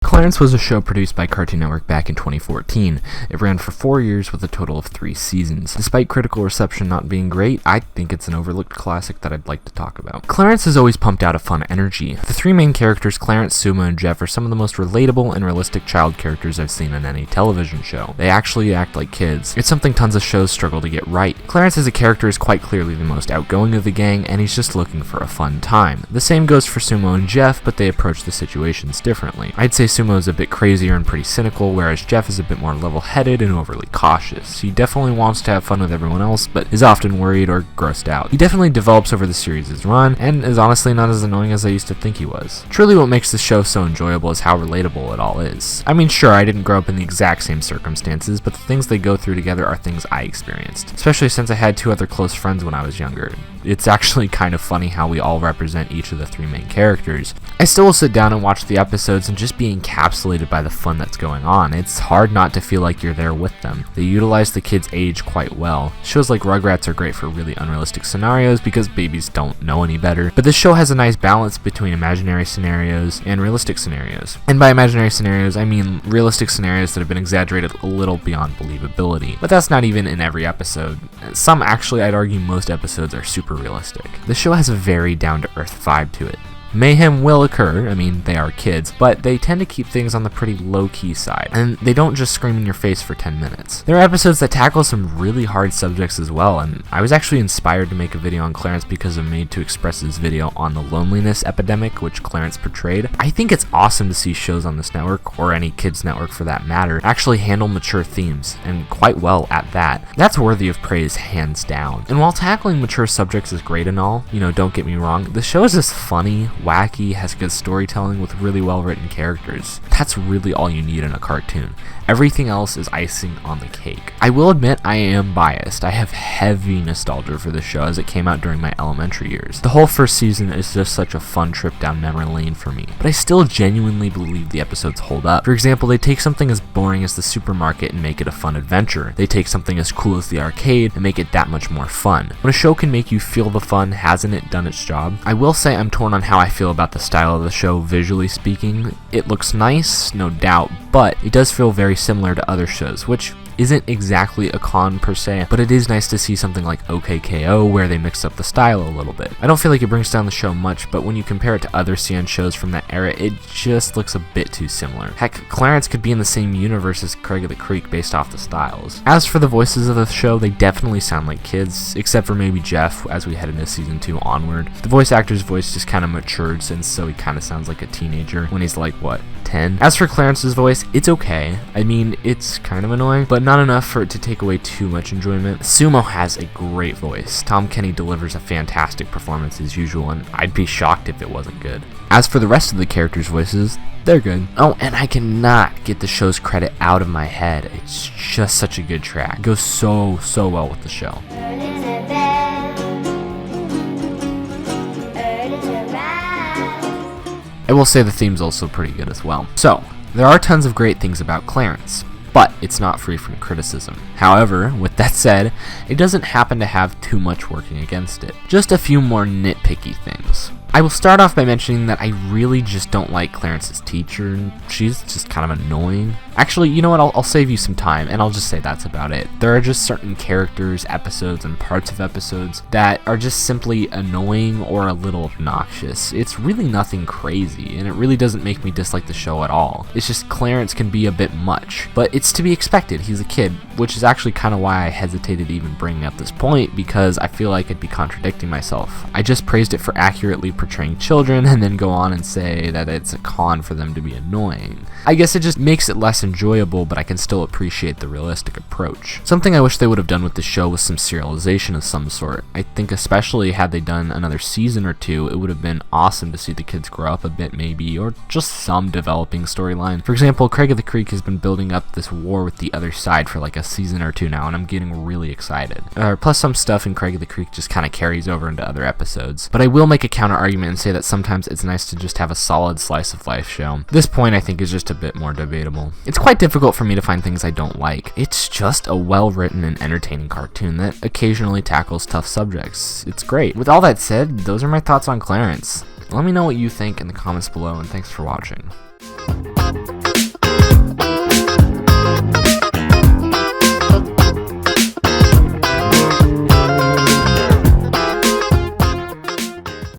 Clarence was a show produced by Cartoon Network back in 2014. It ran for 4 years with a total of 3 seasons. Despite critical reception not being great, I think it's an overlooked classic that I'd like to talk about. Clarence has always pumped out a fun energy. The 3 main characters, Clarence, Sumo, and Jeff, are some of the most relatable and realistic child characters I've seen in any television show. They actually act like kids. It's something tons of shows struggle to get right. Clarence as a character is quite clearly the most outgoing of the gang, and he's just looking for a fun time. The same goes for Sumo and Jeff, but they approach the situations differently. I'd say Sumo is a bit crazier and pretty cynical, whereas Jeff is a bit more level-headed and overly cautious. He definitely wants to have fun with everyone else, but is often worried or grossed out. He definitely develops over the series' run, and is honestly not as annoying as I used to think he was. Truly what makes this show so enjoyable is how relatable it all is. I mean, sure, I didn't grow up in the exact same circumstances, but the things they go through together are things I experienced, especially since I had 2 other close friends when I was younger. It's actually kind of funny how we all represent each of the 3 main characters. I still will sit down and watch the episodes and just be encapsulated by the fun that's going on. It's hard not to feel like you're there with them. They utilize the kids' age quite well. Shows like Rugrats are great for really unrealistic scenarios because babies don't know any better, but this show has a nice balance between imaginary scenarios and realistic scenarios. And by imaginary scenarios, I mean realistic scenarios that have been exaggerated a little beyond believability. But that's not even in every episode. Some, actually, I'd argue most episodes are super realistic. The show has a very down-to-earth vibe to it. Mayhem will occur, I mean, they are kids, but they tend to keep things on the pretty low-key side, and they don't just scream in your face for 10 minutes. There are episodes that tackle some really hard subjects as well, and I was actually inspired to make a video on Clarence because of Made to Express's video on the loneliness epidemic, which Clarence portrayed. I think it's awesome to see shows on this network, or any kids network for that matter, actually handle mature themes, and quite well at that. That's worthy of praise, hands down. And while tackling mature subjects is great and all, don't get me wrong, the show is just funny, wacky, has good storytelling with really well written characters. That's really all you need in a cartoon. Everything else is icing on the cake. I will admit I am biased. I have heavy nostalgia for the show as it came out during my elementary years. The whole first season is just such a fun trip down memory lane for me, but I still genuinely believe the episodes hold up. For example, they take something as boring as the supermarket and make it a fun adventure. They take something as cool as the arcade and make it that much more fun. When a show can make you feel the fun, hasn't it done its job? I will say I'm torn on how I feel about the style of the show visually speaking. It looks nice, no doubt, but it does feel very similar to other shows, which isn't exactly a con per se, but it is nice to see something like OKKO where they mix up the style a little bit. I don't feel like it brings down the show much, but when you compare it to other CN shows from that era, it just looks a bit too similar. Heck, Clarence could be in the same universe as Craig of the Creek based off the styles. As for the voices of the show, they definitely sound like kids, except for maybe Jeff as we head into season 2 onward. The voice actor's voice just kind of matured, since so he kind of sounds like a teenager when he's like, what, 10? As for Clarence's voice, it's okay. I mean, it's kind of annoying, but not enough for it to take away too much enjoyment. Sumo has a great voice. Tom Kenny delivers a fantastic performance as usual, and I'd be shocked if it wasn't good. As for the rest of the characters' voices, they're good. Oh, and I cannot get the show's credit out of my head. It's just such a good track. It goes so well with the show. I will say the theme's also pretty good as well. So, there are tons of great things about Clarence, but it's not free from criticism. However, with that said, it doesn't happen to have too much working against it. Just a few more nitpicky things. I will start off by mentioning that I really just don't like Clarence's teacher, and she's just kind of annoying. Actually, you know what, I'll save you some time, and I'll just say that's about it. There are just certain characters, episodes, and parts of episodes that are just simply annoying or a little obnoxious. It's really nothing crazy, and it really doesn't make me dislike the show at all. It's just Clarence can be a bit much, but it's to be expected. He's a kid, which is actually kind of why I hesitated to even bringing up this point, because I feel like I'd be contradicting myself. I just praised it for accurately portraying children and then go on and say that it's a con for them to be annoying. I guess it just makes it less enjoyable, but I can still appreciate the realistic approach. Something I wish they would have done with the show was some serialization of some sort. I think especially had they done another season or 2, it would have been awesome to see the kids grow up a bit maybe, or just some developing storyline. For example, Craig of the Creek has been building up this war with the other side for like a season or 2 now, and I'm getting really excited. Plus some stuff in Craig of the Creek just kind of carries over into other episodes. But I will make a counter argument and say that sometimes it's nice to just have a solid slice of life show. This point I think is just a bit more debatable. It's quite difficult for me to find things I don't like. It's just a well-written and entertaining cartoon that occasionally tackles tough subjects. It's great. With all that said, those are my thoughts on Clarence. Let me know what you think in the comments below, and thanks for watching.